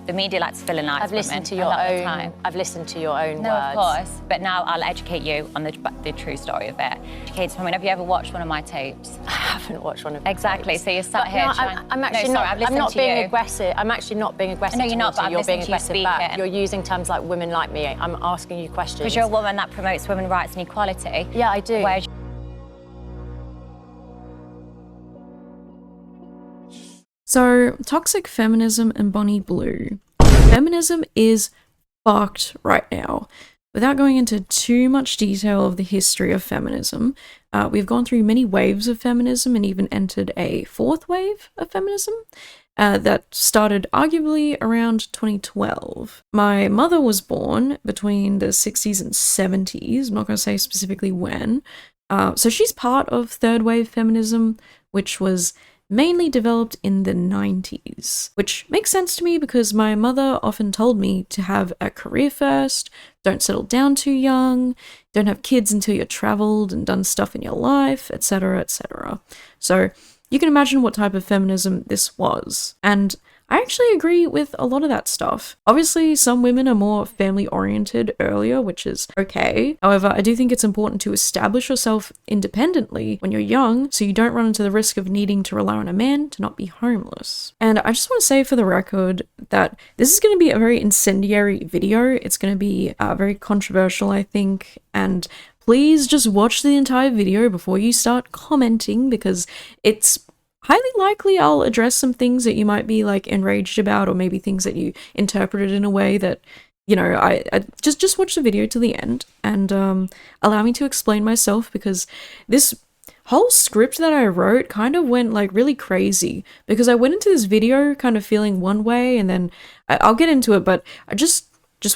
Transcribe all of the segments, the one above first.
The media likes to villainize I've listened women, to your and own. I've listened to your own no, words. of course. But now I'll educate you on the true story of it. Katey, I mean, have you ever watched one of my tapes? I haven't watched one of your Exactly. tapes. So you're sat But here. no, trying... I'm actually no, sorry, not. I'm not being you. aggressive. I'm actually not being aggressive. No, you're not. But you're being to you aggressive back. speaking. You're using terms like women like me. I'm asking you questions. Because you're a woman that promotes women's rights and equality. Yeah, I do. Whereas So, toxic feminism and Bonnie Blue. Feminism is fucked right now. Without going into too much detail of the history of feminism, we've gone through many waves of feminism and even entered a fourth wave of feminism that started arguably around 2012. My mother was born between the 60s and 70s. I'm not going to say specifically when. So she's part of third wave feminism, which was mainly developed in the 90s, which makes sense to me because my mother often told me to have a career first, don't settle down too young, don't have kids until you're traveled and done stuff in your life, etc., etc. So you can imagine what type of feminism this was. And I actually agree with a lot of that stuff. Obviously, some women are more family-oriented earlier, which is okay. However, I do think it's important to establish yourself independently when you're young so you don't run into the risk of needing to rely on a man to not be homeless. And I just want to say for the record that this is going to be a very incendiary video. It's going to be very controversial, I think, and please just watch the entire video before you start commenting because it's highly likely I'll address some things that you might be like enraged about, or maybe things that you interpreted in a way that, you know, I just watch the video to the end and allow me to explain myself, because this whole script that I wrote kind of went like really crazy because I went into this video kind of feeling one way, and then I'll get into it, but I just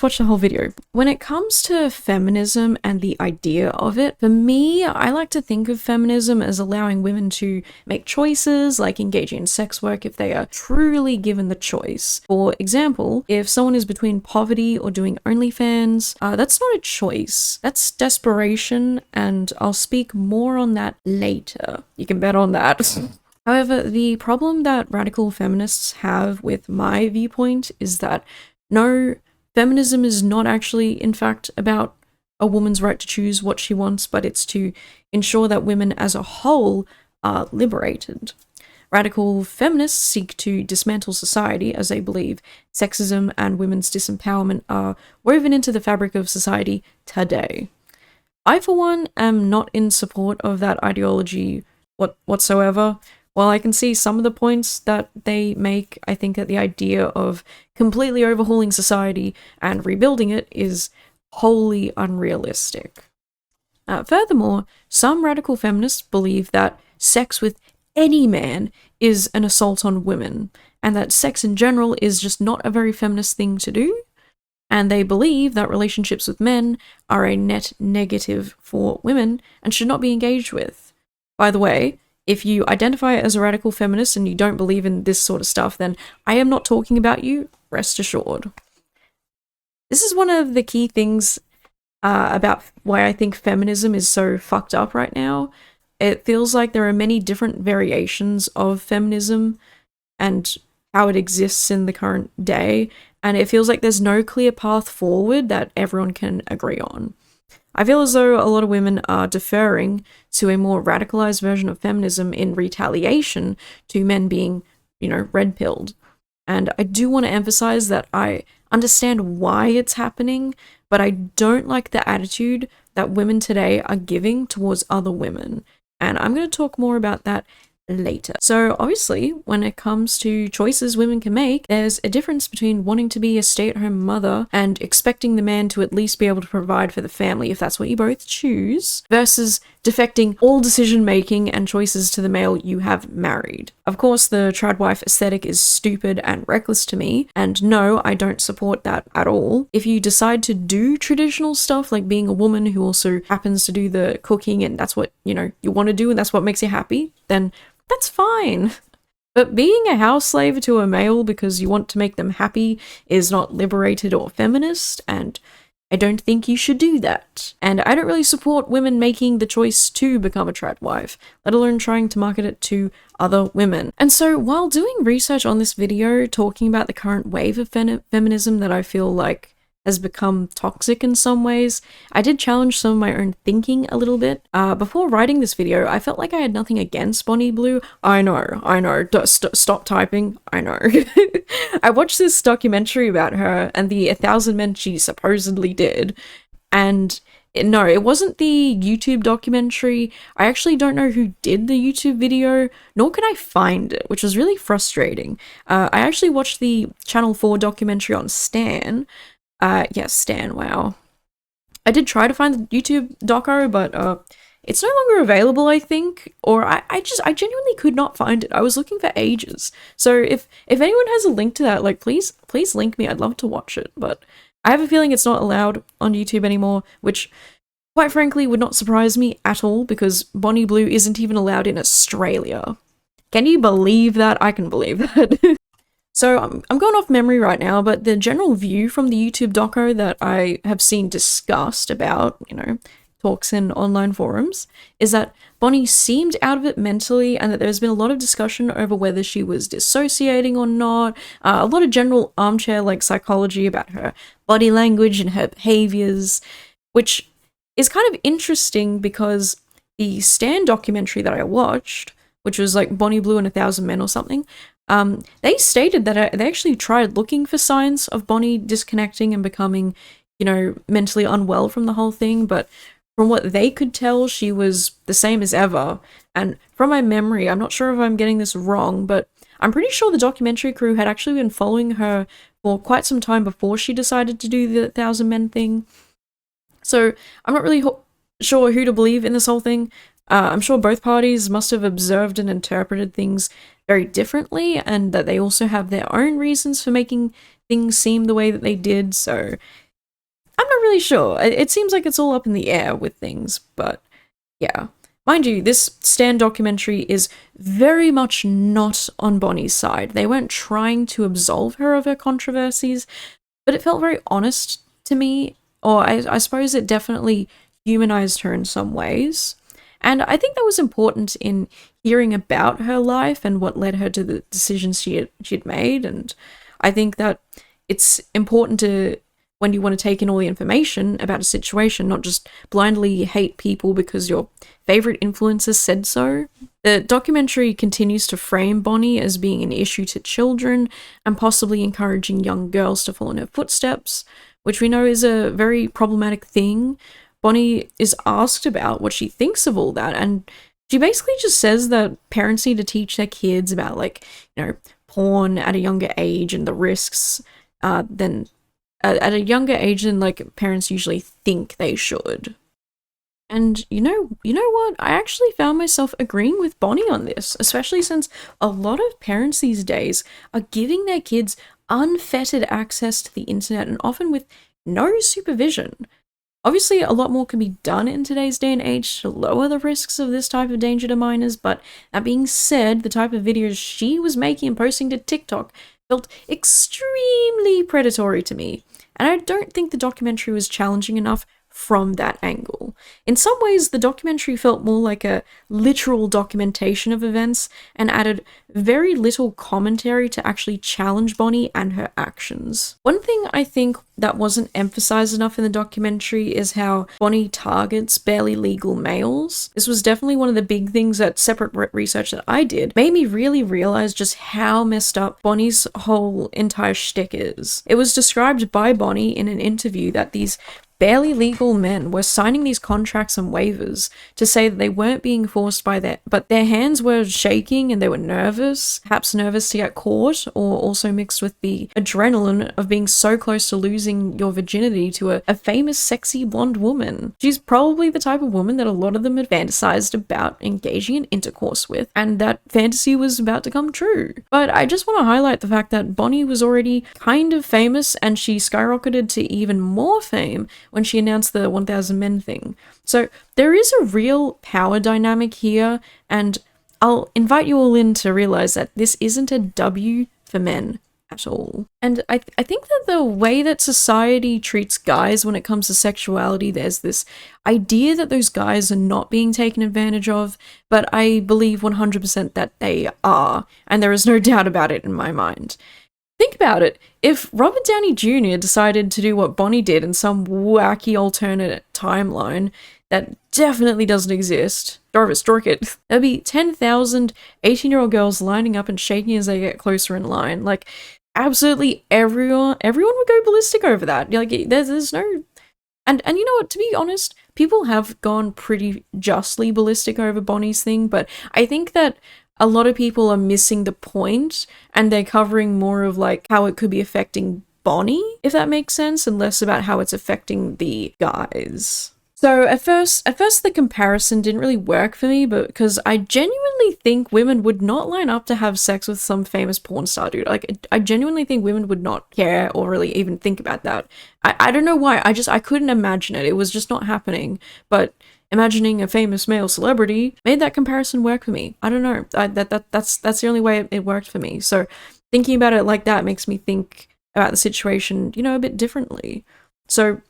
watch the whole video. When it comes to feminism and the idea of it, for me, I like to think of feminism as allowing women to make choices, like engaging in sex work if they are truly given the choice. For example, if someone is between poverty or doing OnlyFans, that's not a choice. That's desperation, and I'll speak more on that later. You can bet on that. However, the problem that radical feminists have with my viewpoint is that no, feminism is not actually, in fact, about a woman's right to choose what she wants, but it's to ensure that women as a whole are liberated. Radical feminists seek to dismantle society as they believe sexism and women's disempowerment are woven into the fabric of society today. I, for one, am not in support of that ideology whatsoever. While I can see some of the points that they make, I think that the idea of completely overhauling society and rebuilding it is wholly unrealistic. Furthermore, some radical feminists believe that sex with any man is an assault on women, and that sex in general is just not a very feminist thing to do, and they believe that relationships with men are a net negative for women and should not be engaged with. By the way, if you identify as a radical feminist and you don't believe in this sort of stuff, then I am not talking about you, rest assured. This is one of the key things about why I think feminism is so fucked up right now. It feels like there are many different variations of feminism and how it exists in the current day, and it feels like there's no clear path forward that everyone can agree on. I feel as though a lot of women are deferring to a more radicalized version of feminism in retaliation to men being, you know, red-pilled. And I do want to emphasize that I understand why it's happening, but I don't like the attitude that women today are giving towards other women. And I'm going to talk more about that later. So obviously, when it comes to choices women can make, there's a difference between wanting to be a stay-at-home mother and expecting the man to at least be able to provide for the family if that's what you both choose, versus defecting all decision-making and choices to the male you have married. Of course, the trad wife aesthetic is stupid and reckless to me, and no, I don't support that at all. If you decide to do traditional stuff like being a woman who also happens to do the cooking and that's what, you know, you want to do and that's what makes you happy, then that's fine. But being a house slave to a male because you want to make them happy is not liberated or feminist, and I don't think you should do that. And I don't really support women making the choice to become a trad wife, let alone trying to market it to other women. And so while doing research on this video, talking about the current wave of feminism that I feel like has become toxic in some ways, I did challenge some of my own thinking a little bit. Before writing this video, I felt like I had nothing against Bonnie Blue. I know, stop typing, I know. I watched this documentary about her and the 1,000 Men she supposedly did, and no, it wasn't the YouTube documentary. I actually don't know who did the YouTube video, nor can I find it, which was really frustrating. I actually watched the Channel 4 documentary on Stan. Yes, Stan, wow. I did try to find the YouTube doco, but it's no longer available, I think, or I genuinely could not find it. I was looking for ages. So if anyone has a link to that, like, please link me. I'd love to watch it, but I have a feeling it's not allowed on YouTube anymore, which quite frankly would not surprise me at all, because Bonnie Blue isn't even allowed in Australia. Can you believe that? I can believe that. So I'm going off memory right now, but the general view from the YouTube doco that I have seen discussed about, you know, talks in online forums, is that Bonnie seemed out of it mentally, and that there's been a lot of discussion over whether she was dissociating or not, a lot of general armchair-like psychology about her body language and her behaviors, which is kind of interesting because the Stan documentary that I watched, which was like Bonnie Blue and 1,000 Men or something, they stated that they actually tried looking for signs of Bonnie disconnecting and becoming, you know, mentally unwell from the whole thing, but from what they could tell, she was the same as ever. And from my memory, I'm not sure if I'm getting this wrong, but I'm pretty sure the documentary crew had actually been following her for quite some time before she decided to do the 1,000 Men thing. So I'm not really sure who to believe in this whole thing. I'm sure both parties must have observed and interpreted things very differently, and that they also have their own reasons for making things seem the way that they did, so I'm not really sure. It seems like it's all up in the air with things, but yeah. Mind you, this Stan documentary is very much not on Bonnie's side. They weren't trying to absolve her of her controversies, but it felt very honest to me, or I suppose it definitely humanized her in some ways. And I think that was important in hearing about her life and what led her to the decisions she'd made. And I think that it's important to, when you want to take in all the information about a situation, not just blindly hate people because your favorite influencer said so. The documentary continues to frame Bonnie as being an issue to children and possibly encouraging young girls to follow in her footsteps, which we know is a very problematic thing. Bonnie is asked about what she thinks of all that, and she basically just says that parents need to teach their kids about, like, you know, porn at a younger age and the risks than at a younger age than, like, parents usually think they should. And you know what? I actually found myself agreeing with Bonnie on this, especially since a lot of parents these days are giving their kids unfettered access to the internet, and often with no supervision. Obviously, a lot more can be done in today's day and age to lower the risks of this type of danger to minors, but that being said, the type of videos she was making and posting to TikTok felt extremely predatory to me, and I don't think the documentary was challenging enough from that angle. In some ways, the documentary felt more like a literal documentation of events and added very little commentary to actually challenge Bonnie and her actions. One thing I think that wasn't emphasized enough in the documentary is how Bonnie targets barely legal males. This was definitely one of the big things that separate research that I did made me really realize just how messed up Bonnie's whole entire shtick is. It was described by Bonnie in an interview that these barely legal men were signing these contracts and waivers to say that they weren't being forced by but their hands were shaking and they were nervous, perhaps nervous to get caught, or also mixed with the adrenaline of being so close to losing your virginity to a famous sexy blonde woman. She's probably the type of woman that a lot of them had fantasized about engaging in intercourse with, and that fantasy was about to come true. But I just want to highlight the fact that Bonnie was already kind of famous, and she skyrocketed to even more fame when she announced the 1,000 Men thing. So there is a real power dynamic here, and I'll invite you all in to realize that this isn't a W for men at all. And I think that the way that society treats guys when it comes to sexuality, there's this idea that those guys are not being taken advantage of, but I believe 100% that they are, and there is no doubt about it in my mind. Think about it. If Robert Downey Jr. decided to do what Bonnie did in some wacky alternate timeline that definitely doesn't exist, Dorvis, dork it, there'd be 10,000 18-year-old girls lining up and shaking as they get closer in line. Like, absolutely everyone would go ballistic over that. Like, there's no... And you know what, to be honest, people have gone pretty justly ballistic over Bonnie's thing, but I think that a lot of people are missing the point, and they're covering more of like how it could be affecting Bonnie, if that makes sense, and less about how it's affecting the guys. So at first the comparison didn't really work for me, but because I genuinely think women would not line up to have sex with some famous porn star dude. Like, I genuinely think women would not care or really even think about that. I don't know why, I couldn't imagine it. It was just not happening. But imagining a famous male celebrity made that comparison work for me. I don't know. That's the only way it worked for me. So thinking about it like that makes me think about the situation, you know, a bit differently. So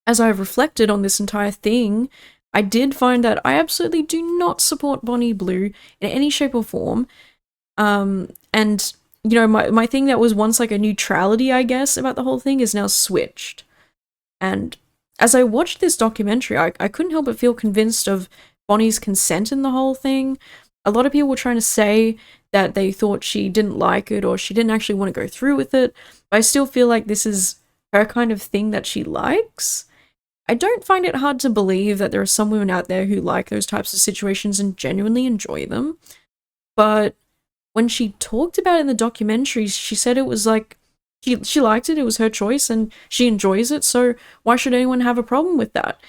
as I've reflected on this entire thing, I did find that I absolutely do not support Bonnie Blue in any shape or form. And, you know, my thing that was once like a neutrality, I guess, about the whole thing is now switched. And as I watched this documentary, I couldn't help but feel convinced of Bonnie's consent in the whole thing. A lot of people were trying to say that they thought she didn't like it or she didn't actually want to go through with it, but I still feel like this is her kind of thing that she likes. I don't find it hard to believe that there are some women out there who like those types of situations and genuinely enjoy them, but when she talked about it in the documentary, she said it was like, she liked it, it was her choice, and she enjoys it, so why should anyone have a problem with that?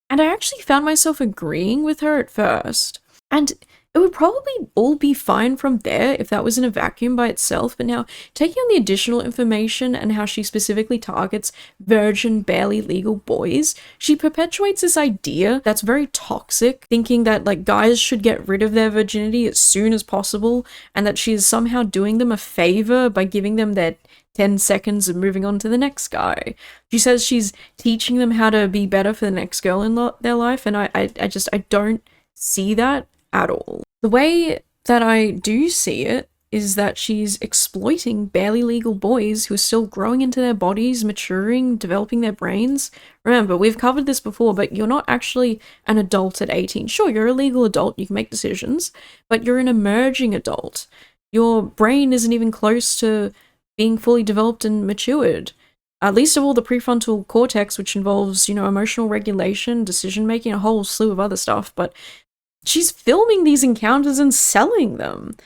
And I actually found myself agreeing with her at first. And it would probably all be fine from there if that was in a vacuum by itself, but now, taking on the additional information and how she specifically targets virgin, barely legal boys, she perpetuates this idea that's very toxic, thinking that, like, guys should get rid of their virginity as soon as possible, and that she is somehow doing them a favor by giving them their 10 seconds and moving on to the next guy. She says she's teaching them how to be better for the next girl in their life, and I don't see that at all. The way that I do see it is that she's exploiting barely legal boys who are still growing into their bodies, maturing, developing their brains. Remember, we've covered this before, but you're not actually an adult at 18. Sure, you're a legal adult, you can make decisions, but you're an emerging adult. Your brain isn't even close to being fully developed and matured. Least of all the prefrontal cortex, which involves, you know, emotional regulation, decision-making, a whole slew of other stuff, but she's filming these encounters and selling them.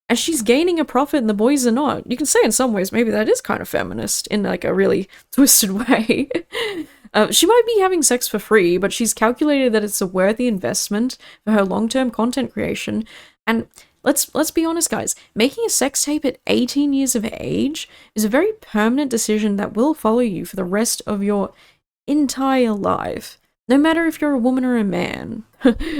And she's gaining a profit and the boys are not. You can say in some ways maybe that is kind of feminist in like a really twisted way. She might be having sex for free, but she's calculated that it's a worthy investment for her long-term content creation. And let's be honest, guys, making a sex tape at 18 years of age is a very permanent decision that will follow you for the rest of your entire life, no matter if you're a woman or a man.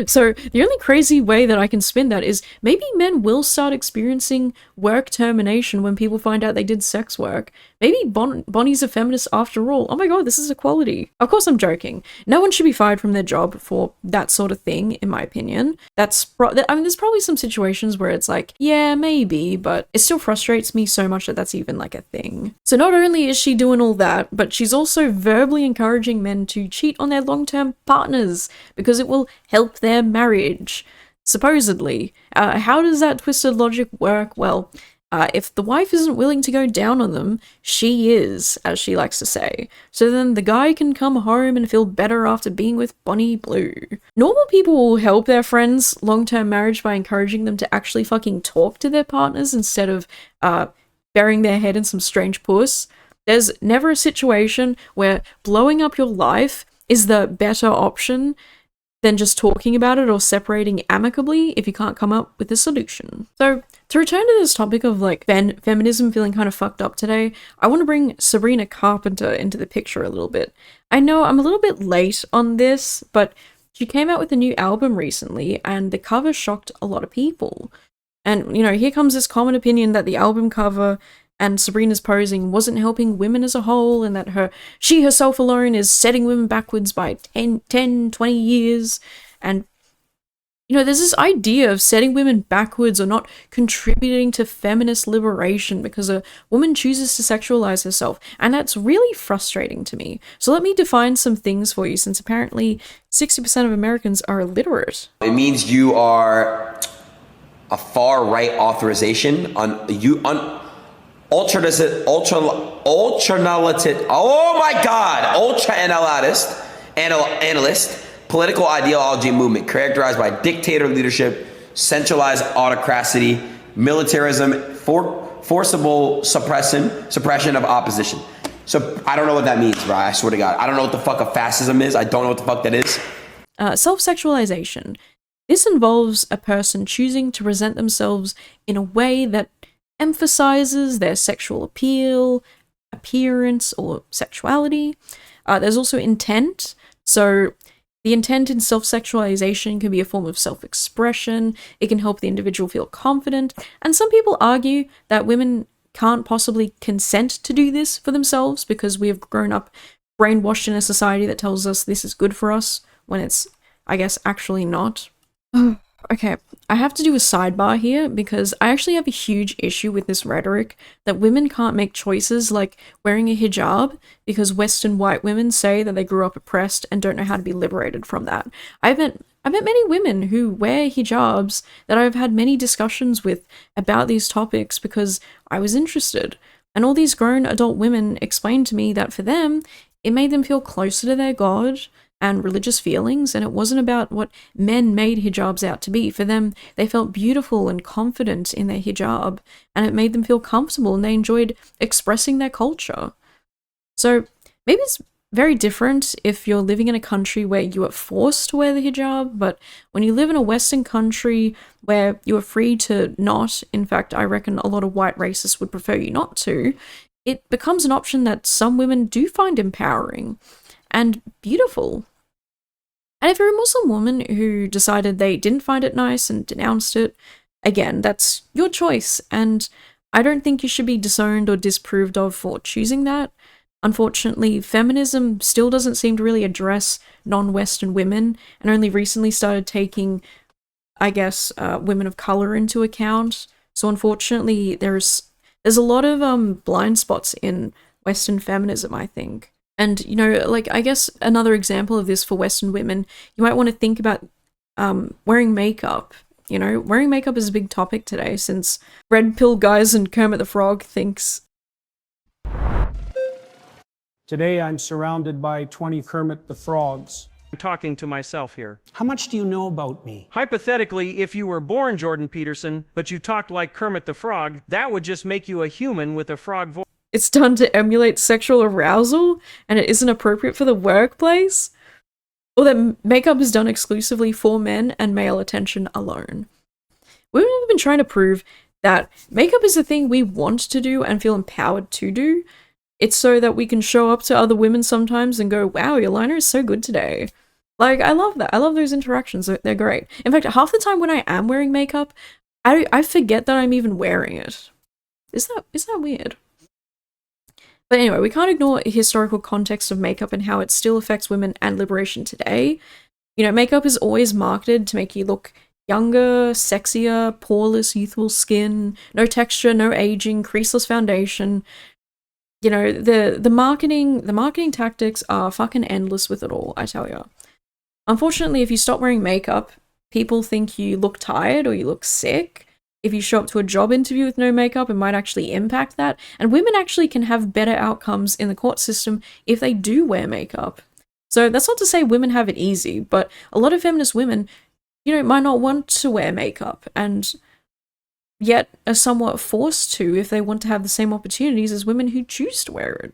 So the only crazy way that I can spin that is maybe men will start experiencing work termination when people find out they did sex work. Maybe Bonnie's a feminist after all. Oh my god, this is equality. Of course I'm joking. No one should be fired from their job for that sort of thing, in my opinion. There's probably some situations where it's like, yeah, maybe, but it still frustrates me so much that that's even like a thing. So not only is she doing all that, but she's also verbally encouraging men to cheat on their long-term partners because it will help their marriage, supposedly. How does that twisted logic work? Well, if the wife isn't willing to go down on them, she is, as she likes to say. So then the guy can come home and feel better after being with Bonnie Blue. Normal people will help their friends' long-term marriage by encouraging them to actually fucking talk to their partners instead of burying their head in some strange puss. There's never a situation where blowing up your life is the better option than just talking about it or separating amicably if you can't come up with a solution. So, to return to this topic of like feminism feeling kind of fucked up today, I want to bring Sabrina Carpenter into the picture a little bit. I know I'm a little bit late on this, but she came out with a new album recently and the cover shocked a lot of people. And, you know, here comes this common opinion that the album cover and Sabrina's posing wasn't helping women as a whole, and that she herself alone is setting women backwards by 10, 20 years. And, there's this idea of setting women backwards or not contributing to feminist liberation because a woman chooses to sexualize herself, and that's really frustrating to me. So let me define some things for you, since apparently 60% of Americans are illiterate. It means you are a far-right authorization ultra-analytic, ultra-analyst, political ideology movement characterized by dictator leadership, centralized autocracy, militarism, forcible suppression of opposition. So I don't know what that means, bro. I swear to God. I don't know what the fuck a fascism is. I don't know what the fuck that is. Self-sexualization. This involves a person choosing to present themselves in a way that emphasizes their sexual appeal, appearance, or sexuality. There's also intent. So the intent in self-sexualization can be a form of self-expression. It can help the individual feel confident. And some people argue that women can't possibly consent to do this for themselves because we have grown up brainwashed in a society that tells us this is good for us when it's, I guess, actually not. Okay, I have to do a sidebar here because I actually have a huge issue with this rhetoric that women can't make choices like wearing a hijab because Western white women say that they grew up oppressed and don't know how to be liberated from that. I've met many women who wear hijabs that I've had many discussions with about these topics because I was interested. And all these grown adult women explained to me that for them, it made them feel closer to their God and religious feelings, and it wasn't about what men made hijabs out to be. For them, they felt beautiful and confident in their hijab, and it made them feel comfortable, and they enjoyed expressing their culture. So maybe it's very different if you're living in a country where you are forced to wear the hijab, but when you live in a Western country where you are free to not, in fact, I reckon a lot of white racists would prefer you not to, it becomes an option that some women do find empowering and beautiful. And if you're a Muslim woman who decided they didn't find it nice and denounced it, again, that's your choice, and I don't think you should be disowned or disapproved of for choosing that. Unfortunately, feminism still doesn't seem to really address non-Western women, and only recently started taking, I guess, women of color into account. So unfortunately, there's a lot of blind spots in Western feminism, I think. And, I guess another example of this for Western women, you might want to think about wearing makeup. Wearing makeup is a big topic today since Red Pill Guys and Kermit the Frog thinks. Today I'm surrounded by 20 Kermit the Frogs. I'm talking to myself here. How much do you know about me? Hypothetically, if you were born Jordan Peterson, but you talked like Kermit the Frog, that would just make you a human with a frog voice. It's done to emulate sexual arousal, and it isn't appropriate for the workplace, or that makeup is done exclusively for men and male attention alone. Women have been trying to prove that makeup is the thing we want to do and feel empowered to do. It's so that we can show up to other women sometimes and go, wow, your liner is so good today. I love that. I love those interactions. They're great. In fact, half the time when I am wearing makeup, I forget that I'm even wearing it. Is that weird? But anyway, we can't ignore the historical context of makeup and how it still affects women and liberation today. Makeup is always marketed to make you look younger, sexier, poreless, youthful skin, no texture, no aging, creaseless foundation. The marketing tactics are fucking endless with it all, I tell ya. Unfortunately, if you stop wearing makeup, people think you look tired or you look sick. If you show up to a job interview with no makeup, it might actually impact that. And women actually can have better outcomes in the court system if they do wear makeup. So that's not to say women have it easy, but a lot of feminist women, might not want to wear makeup and yet are somewhat forced to if they want to have the same opportunities as women who choose to wear it.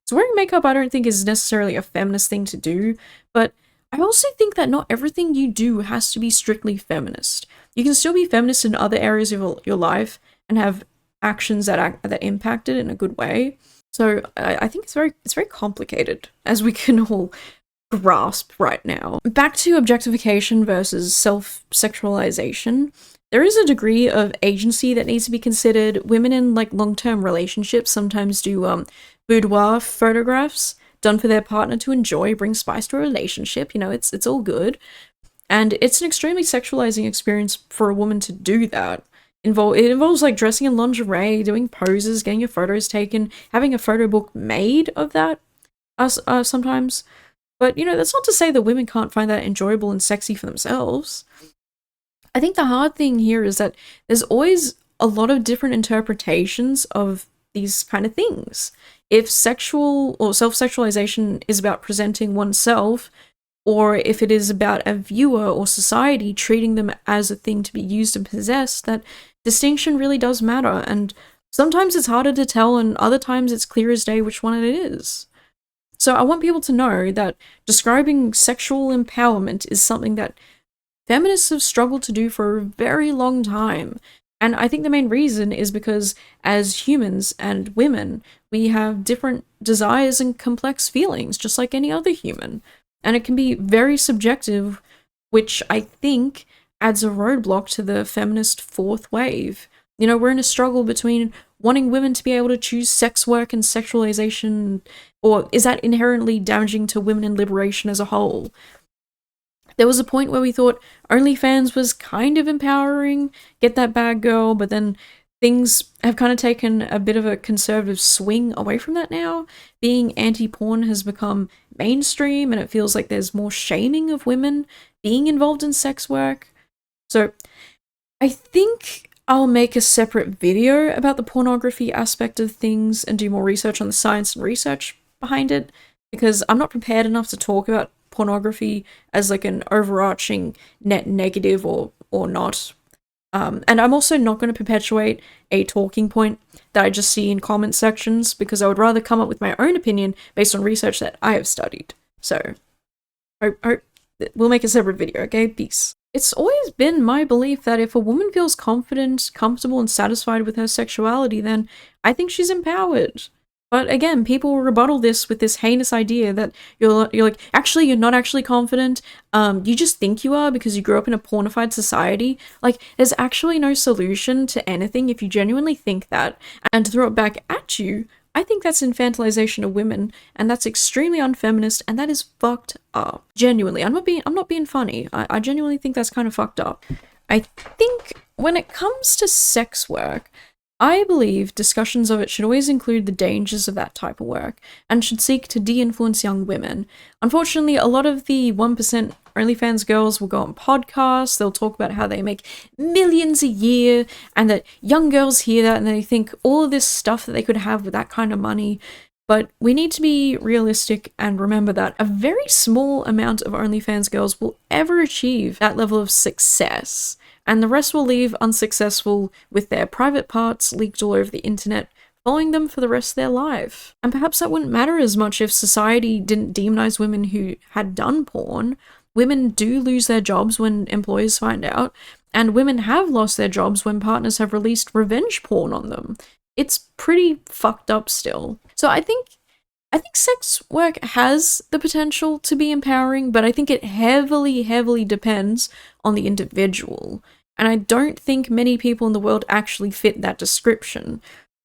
So wearing makeup I don't think is necessarily a feminist thing to do, but I also think that not everything you do has to be strictly feminist. You can still be feminist in other areas of your life and have actions that impact it in a good way. So I think it's very complicated, as we can all grasp right now. Back to objectification versus self-sexualization. There is a degree of agency that needs to be considered. Women in like long-term relationships sometimes do boudoir photographs done for their partner to enjoy, bring spice to a relationship. You know, it's all good. And it's an extremely sexualizing experience for a woman to do that. It involves like dressing in lingerie, doing poses, getting your photos taken, having a photo book made of that sometimes. But, you know, that's not to say that women can't find that enjoyable and sexy for themselves. I think the hard thing here is that there's always a lot of different interpretations of these kind of things. If sexual or self-sexualization is about presenting oneself, or if it is about a viewer or society treating them as a thing to be used and possessed, that distinction really does matter. And sometimes it's harder to tell, and other times it's clear as day which one it is. So I want people to know that describing sexual empowerment is something that feminists have struggled to do for a very long time. And I think the main reason is because as humans and women, we have different desires and complex feelings, just like any other human. And it can be very subjective, which I think adds a roadblock to the feminist fourth wave. You know, we're in a struggle between wanting women to be able to choose sex work and sexualization, or is that inherently damaging to women in liberation as a whole? There was a point where we thought OnlyFans was kind of empowering, get that bad girl, but then things have kind of taken a bit of a conservative swing away from that now. Being anti-porn has become mainstream, and it feels like there's more shaming of women being involved in sex work. So I think I'll make a separate video about the pornography aspect of things and do more research on the science and research behind it, because I'm not prepared enough to talk about pornography as like an overarching net negative or not. And I'm also not going to perpetuate a talking point that I just see in comment sections, because I would rather come up with my own opinion based on research that I have studied. So, we'll make a separate video, okay? Peace. It's always been my belief that if a woman feels confident, comfortable, and satisfied with her sexuality, then I think she's empowered. But again, people rebuttal this with this heinous idea that you're like, actually, you're not actually confident. You just think you are because you grew up in a pornified society. Like, there's actually no solution to anything if you genuinely think that. And to throw it back at you, I think that's infantilization of women, and that's extremely unfeminist, and that is fucked up. Genuinely, I'm not being funny. I genuinely think that's kind of fucked up. I think when it comes to sex work, I believe discussions of it should always include the dangers of that type of work, and should seek to de-influence young women. Unfortunately, a lot of the 1% OnlyFans girls will go on podcasts, they'll talk about how they make millions a year, and that young girls hear that and they think all of this stuff that they could have with that kind of money. But we need to be realistic and remember that a very small amount of OnlyFans girls will ever achieve that level of success, and the rest will leave unsuccessful with their private parts leaked all over the internet, following them for the rest of their life. And perhaps that wouldn't matter as much if society didn't demonize women who had done porn. Women do lose their jobs when employers find out, and women have lost their jobs when partners have released revenge porn on them. It's pretty fucked up still. So I think sex work has the potential to be empowering, but I think it heavily depends on the individual. And I don't think many people in the world actually fit that description.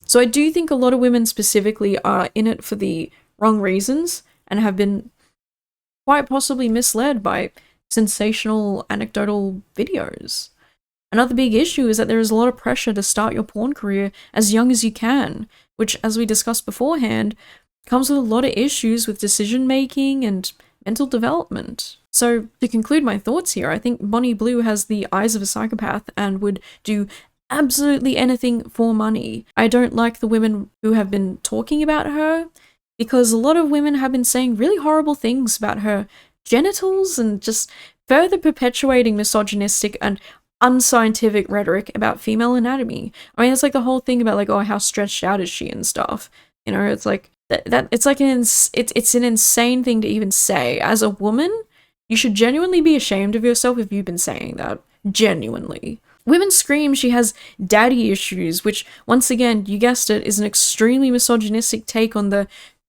So I do think a lot of women specifically are in it for the wrong reasons and have been quite possibly misled by sensational anecdotal videos. Another big issue is that there is a lot of pressure to start your porn career as young as you can, which, as we discussed beforehand, comes with a lot of issues with decision making and mental development. So to conclude my thoughts here, I think Bonnie Blue has the eyes of a psychopath and would do absolutely anything for money. I don't like the women who have been talking about her, because a lot of women have been saying really horrible things about her genitals and just further perpetuating misogynistic and unscientific rhetoric about female anatomy. I mean, it's like the whole thing about like, oh, how stretched out is she and stuff. You know, it's like it's like it's an insane thing to even say. As a woman, you should genuinely be ashamed of yourself if you've been saying that. Genuinely. Women scream she has daddy issues, which, once again, you guessed it, is an extremely misogynistic take on the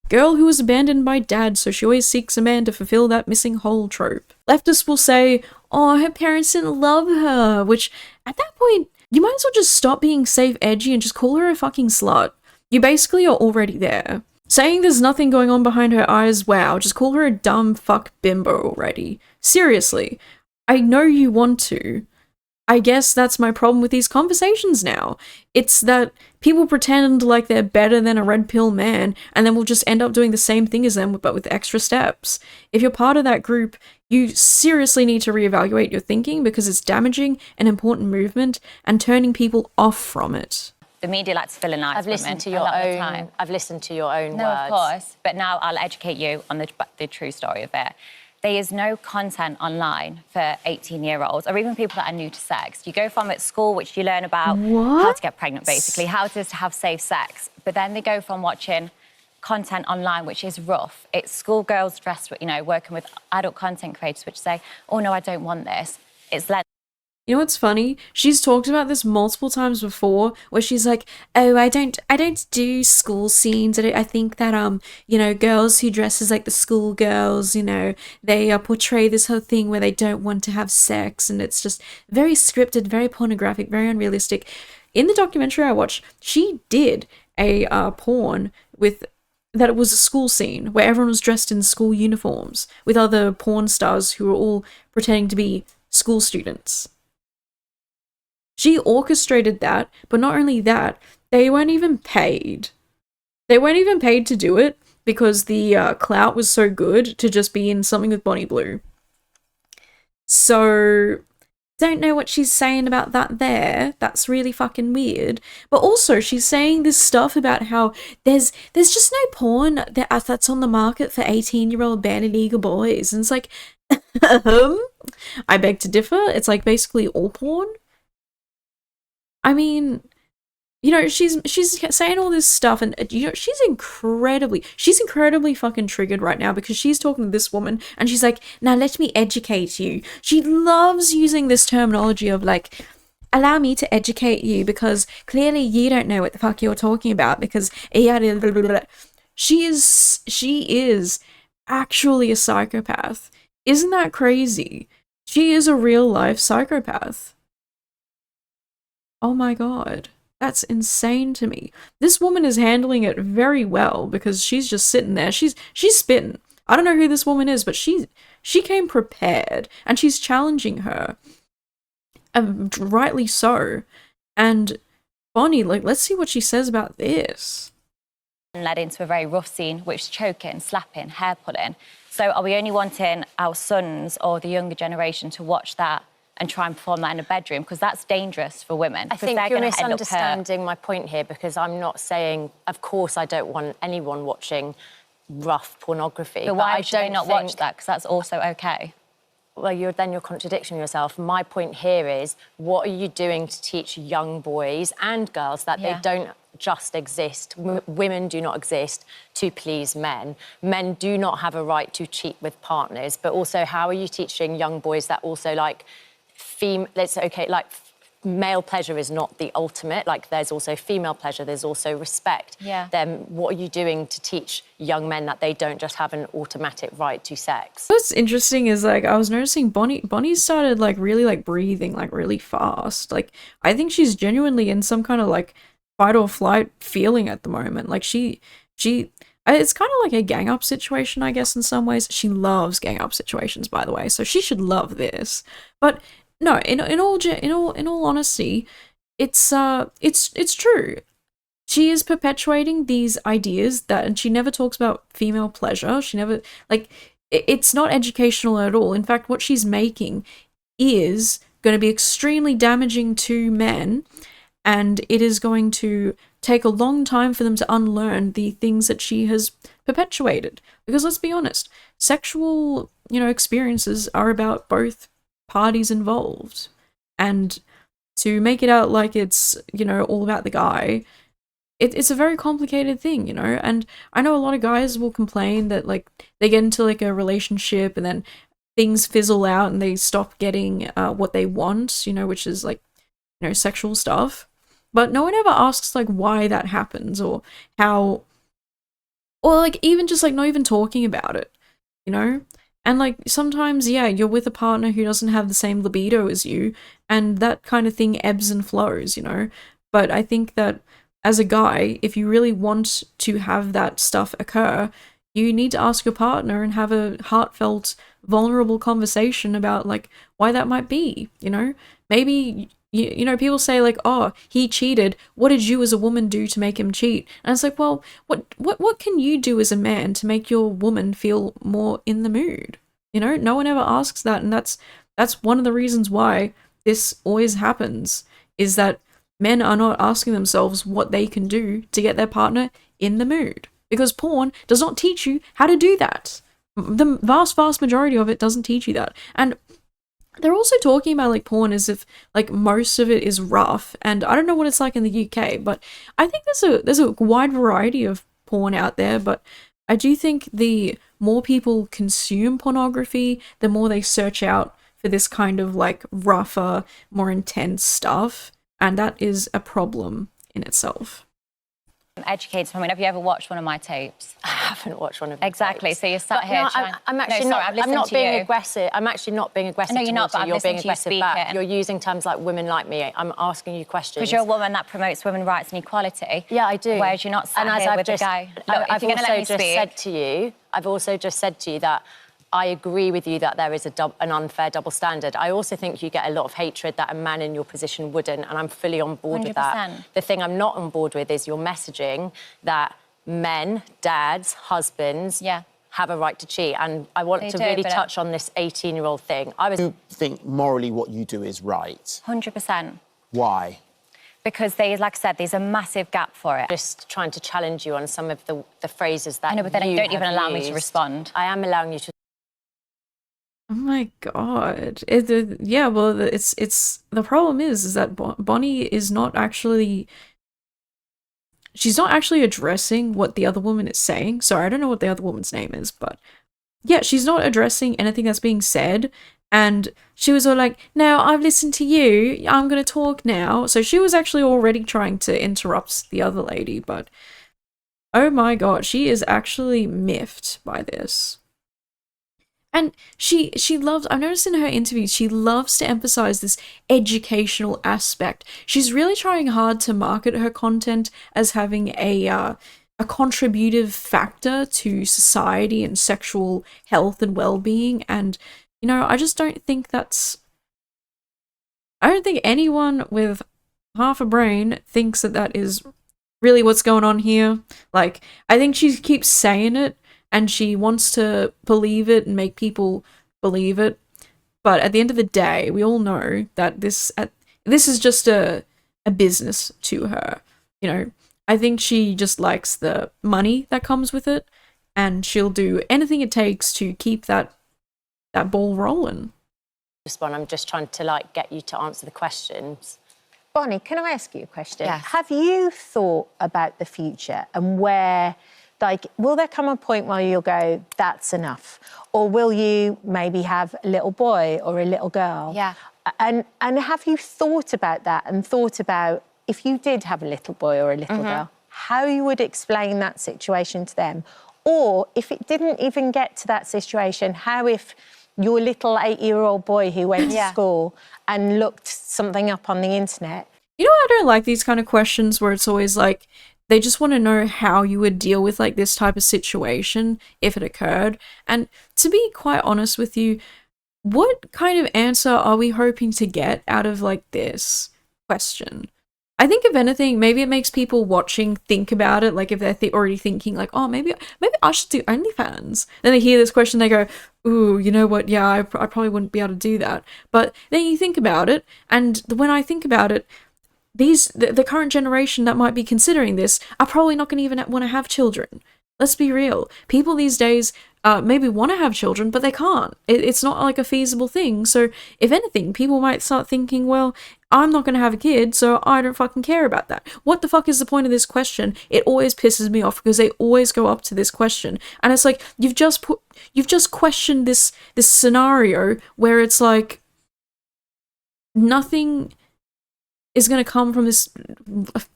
girl who was abandoned by dad, so she always seeks a man to fulfill that missing hole trope. Leftists will say, oh, her parents didn't love her, which at that point, you might as well just stop being safe, edgy, and just call her a fucking slut. You basically are already there. Saying there's nothing going on behind her eyes, wow, just call her a dumb fuck bimbo already. Seriously, I know you want to. I guess that's my problem with these conversations now. It's that people pretend like they're better than a red pill man, and then we'll just end up doing the same thing as them, but with extra steps. If you're part of that group, you seriously need to reevaluate your thinking because it's damaging an important movement and turning people off from it. The media likes to villainize I've listened to your own. I've listened to your own words. No, of course. But now I'll educate you on the true story of it. There is no content online for 18-year-olds or even people that are new to sex. You go from at school, which you learn about how to get pregnant, basically, how to have safe sex. But then they go from watching content online, which is rough. It's schoolgirls dressed, you know, working with adult content creators, which say, oh, no, I don't want this. It's You know what's funny? She's talked about this multiple times before, where she's like, "Oh, I don't do school scenes. I think that you know, girls who dress as like the schoolgirls, you know, they portray this whole thing where they don't want to have sex, and it's just very scripted, very pornographic, very unrealistic." In the documentary I watched, she did a porn with that it was a school scene where everyone was dressed in school uniforms with other porn stars who were all pretending to be school students. She orchestrated that, but not only that, they weren't even paid. They weren't even paid to do it because the clout was so good to just be in something with Bonnie Blue. So, don't know what she's saying about that there. That's really fucking weird. But also, she's saying this stuff about how there's just no porn that's on the market for 18-year-old barely legal boys. And it's like, I beg to differ. It's like basically all porn. I mean, you know, she's saying all this stuff, and you know, she's incredibly fucking triggered right now because she's talking to this woman and she's like, now let me educate you. She loves using this terminology of like, allow me to educate you because clearly you don't know what the fuck you're talking about because she is actually a psychopath. Isn't that crazy? She is a real life psychopath. Oh my god, that's insane to me. This woman is handling it very well because she's just sitting there. She's spitting. I don't know who this woman is, but she came prepared and she's challenging her. Rightly so. And Bonnie, like, let's see what she says about this. led into a very rough scene, which is choking, slapping, hair pulling. So are we only wanting our sons or the younger generation to watch that and try and perform that in a bedroom? Because that's dangerous for women. I think you're misunderstanding my point here, because I'm not saying, of course, I don't want anyone watching rough pornography. But why should they not watch that? Because that's also okay. Well, you're contradicting yourself. My point here is, what are you doing to teach young boys and girls that they don't just exist, women do not exist to please men. Men do not have a right to cheat with partners. But also, how are you teaching young boys that also, like, male pleasure is not the ultimate. Like, there's also female pleasure, there's also respect. Yeah. Then what are you doing to teach young men that they don't just have an automatic right to sex? What's interesting is, like, I was noticing Bonnie started, like, really, like, breathing, like, really fast. Like, I think she's genuinely in some kind of, like, fight or flight feeling at the moment. Like, it's kind of like a gang up situation, I guess, in some ways. She loves gang up situations, by the way, so she should love this. But no, in all honesty, it's true. She is perpetuating these ideas and she never talks about female pleasure. She never, like, it's not educational at all. In fact, what she's making is going to be extremely damaging to men, and it is going to take a long time for them to unlearn the things that she has perpetuated. Because let's be honest, sexual, experiences are about both parties involved. And to make it out like it's, all about the guy, it's a very complicated thing, And I know a lot of guys will complain that, like, they get into, like, a relationship and then things fizzle out and they stop getting what they want, which is, like, sexual stuff. But no one ever asks, like, why that happens or how, or, like, even just, like, not even talking about it, And like sometimes, yeah, you're with a partner who doesn't have the same libido as you, and that kind of thing ebbs and flows, you know? But I think that as a guy, if you really want to have that stuff occur, you need to ask your partner and have a heartfelt, vulnerable conversation about like why that might be, you know? Maybe you know, people say like, oh, he cheated. What did you as a woman do to make him cheat? And it's like, well, what can you do as a man to make your woman feel more in the mood? You know, no one ever asks that, and that's one of the reasons why this always happens, is that men are not asking themselves what they can do to get their partner in the mood. Because porn does not teach you how to do that. The vast majority of it doesn't teach you that. And they're also talking about like porn as if like most of it is rough, and I don't know what it's like in the UK, but I think there's a wide variety of porn out there. But I do think the more people consume pornography, the more they search out for this kind of like rougher, more intense stuff, and that is a problem in itself. Educated from. Have you ever watched one of my tapes? I haven't watched one of your Exactly. tapes. So you're sat here. I'm actually no, sorry, not. I'm not being aggressive. I'm actually not being aggressive. No, you're not. But You're being aggressive back. You're using terms like women like me. I'm asking you questions. Because you're a woman that promotes women's rights and equality. Yeah, I do. Whereas you're not sat here with a guy. Look, I've also just said to you. I've also just said to you that I agree with you that there is an unfair double standard. I also think you get a lot of hatred that a man in your position wouldn't, and I'm fully on board 100%. with that. The thing I'm not on board with is your messaging that men, dads, husbands have a right to cheat. And I want to really touch on this 18-year-old thing. I think morally what you do is right. 100%. Why? Because like I said, there's a massive gap for it. Just trying to challenge you on some of the phrases that I know, but then you don't even allow me to used. respond. I am allowing you to. Oh my god! Yeah, well, it's the problem is that Bonnie is not actually. She's not actually addressing what the other woman is saying. Sorry, I don't know what the other woman's name is, but yeah, she's not addressing anything that's being said. And she was all like, "Now I've listened to you. I'm gonna talk now." So she was actually already trying to interrupt the other lady, but oh my god, she is actually miffed by this. And she loves, I've noticed in her interviews, she loves to emphasize this educational aspect. She's really trying hard to market her content as having a contributive factor to society and sexual health and well-being. And, you know, I just don't think I don't think anyone with half a brain thinks that is really what's going on here. Like, I think she keeps saying it, and she wants to believe it and make people believe it. But at the end of the day, we all know that this is just a business to her. You know, I think she just likes the money that comes with it, and she'll do anything it takes to keep that ball rolling. I'm just trying to like get you to answer the questions. Bonnie, can I ask you a question? Yes. Have you thought about the future and where, like, will there come a point where you'll go, that's enough? Or will you maybe have a little boy or a little girl? Yeah. And have you thought about that and thought about if you did have a little boy or a little girl, how you would explain that situation to them? Or if it didn't even get to that situation, how if your little 8-year-old boy who went to school and looked something up on the internet? You know, I don't like these kind of questions where it's always like, they just want to know how you would deal with like this type of situation if it occurred. And to be quite honest with you, what kind of answer are we hoping to get out of like this question? I think if anything, maybe it makes people watching think about it. Like if they're already thinking like, oh, maybe I should do OnlyFans. Then they hear this question, they go, ooh, you know what? Yeah, I probably wouldn't be able to do that. But then you think about it, and when I think about it, the current generation that might be considering this are probably not going to even want to have children. Let's be real. People these days maybe want to have children, but they can't. It's not like a feasible thing. So if anything, people might start thinking, well, I'm not going to have a kid, so I don't fucking care about that. What the fuck is the point of this question? It always pisses me off because they always go up to this question. And it's like, you've just questioned this scenario where it's like nothing is going to come from this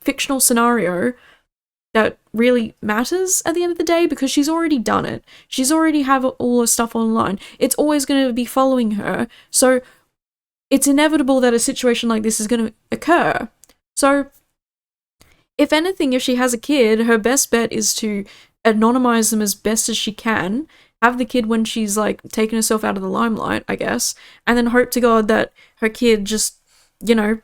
fictional scenario that really matters at the end of the day, because she's already done it. She's already have all her stuff online. It's always going to be following her. So it's inevitable that a situation like this is going to occur. So if anything, if she has a kid, her best bet is to anonymize them as best as she can, have the kid when she's like taking herself out of the limelight, I guess, and then hope to God that her kid just, you know,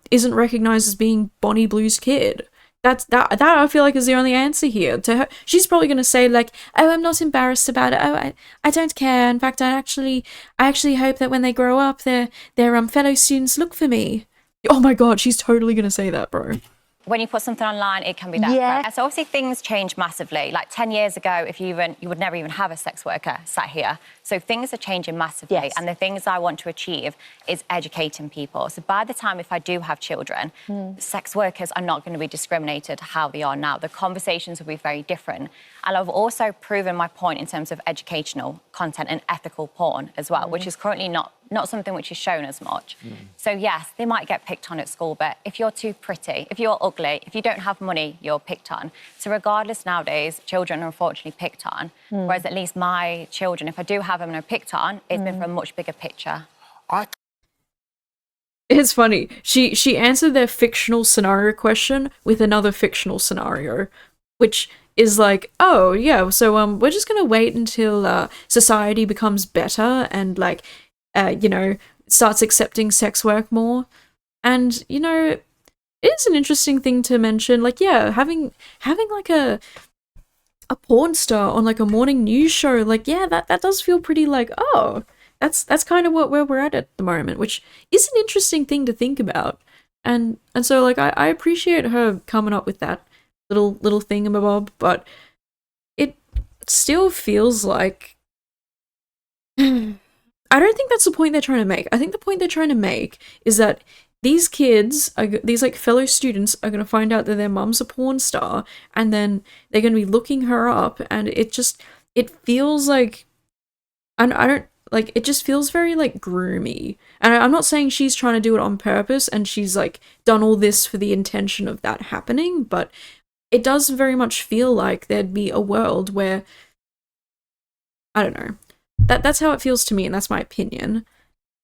isn't recognized as being Bonnie Blue's kid. That I feel like is the only answer here. To her, she's probably going to say like, "Oh, I'm not embarrassed about it. Oh, I don't care. In fact, I actually hope that when they grow up, their fellow students look for me." Oh my God, she's totally going to say that, bro. When you put something online, it can be that. Yeah. So obviously things change massively. Like 10 years ago, you would never even have a sex worker sat here. So things are changing massively. Yes. And the things I want to achieve is educating people. So by the time if I do have children, sex workers are not going to be discriminated how they are now. The conversations will be very different. And I've also proven my point in terms of educational content and ethical porn as well, which is currently not something which is shown as much. So yes, they might get picked on at school, but if you're too pretty, if you're ugly, if you don't have money, you're picked on. So regardless, nowadays, children are unfortunately picked on, whereas at least my children, if I do have them and are picked on, it's been for a much bigger picture. It's funny. She answered their fictional scenario question with another fictional scenario, which is like, oh yeah, so we're just gonna wait until society becomes better and like you know, starts accepting sex work more. And you know, it is an interesting thing to mention. Like, yeah, having like a porn star on like a morning news show, like, yeah, that does feel pretty like, oh, that's kind of where we're at the moment, which is an interesting thing to think about. And so like I appreciate her coming up with that little thingamabob, but it still feels like I don't think that's the point they're trying to make. I think the point they're trying to make is that these kids, these like fellow students, are going to find out that their mum's a porn star, and then they're going to be looking her up, and it feels like, and I don't, like, it just feels very like groomy. And I'm not saying she's trying to do it on purpose and she's like done all this for the intention of that happening, but it does very much feel like there'd be a world where, I don't know, that's how it feels to me, and that's my opinion.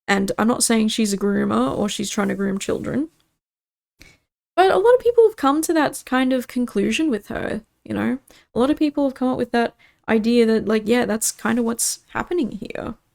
And I'm not saying she's a groomer or she's trying to groom children, but a lot of people have come to that kind of conclusion with her, you know? A lot of people have come up with that idea that, like, yeah, that's kind of what's happening here.